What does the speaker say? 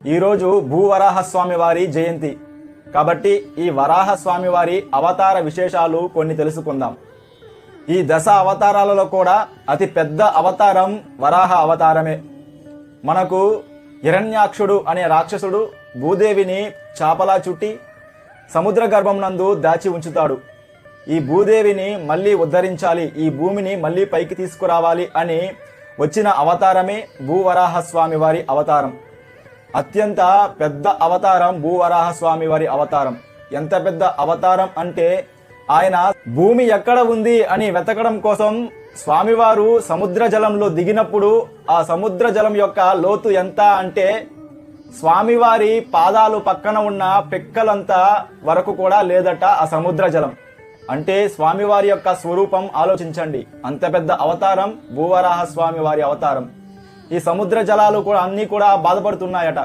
ఈరోజు భూవరాహస్వామి వారి జయంతి కాబట్టి ఈ వరాహస్వామి వారి అవతార విశేషాలు కొన్ని తెలుసుకుందాం. ఈ దశ అవతారాలలో కూడా అతి పెద్ద అవతారం వరాహ అవతారమే. మనకు హిరణ్యాక్షుడు అనే రాక్షసుడు భూదేవిని చాపలా చుట్టి సముద్ర గర్భం నందు దాచి ఉంచుతాడు. ఈ భూదేవిని మళ్ళీ ఉద్ధరించాలి, ఈ భూమిని మళ్ళీ పైకి తీసుకురావాలి అని వచ్చిన అవతారమే భూవరాహస్వామి వారి అవతారం. అత్యంత పెద్ద అవతారం భూవరాహస్వామి వారి అవతారం. ఎంత పెద్ద అవతారం అంటే ఆయన భూమి ఎక్కడ ఉంది అని వెతకడం కోసం స్వామివారు సముద్ర జలంలో దిగినప్పుడు ఆ సముద్ర జలం యొక్క లోతు ఎంత అంటే స్వామివారి పాదాలు పక్కన ఉన్న పెక్కలంత వరకు కూడా లేదట ఆ సముద్ర జలం. అంటే స్వామివారి యొక్క స్వరూపం ఆలోచించండి, అంత పెద్ద అవతారం భూవరాహస్వామి వారి అవతారం. ఈ సముద్ర జలాలు కూడా అన్నీ కూడా బాధపడుతున్నాయట.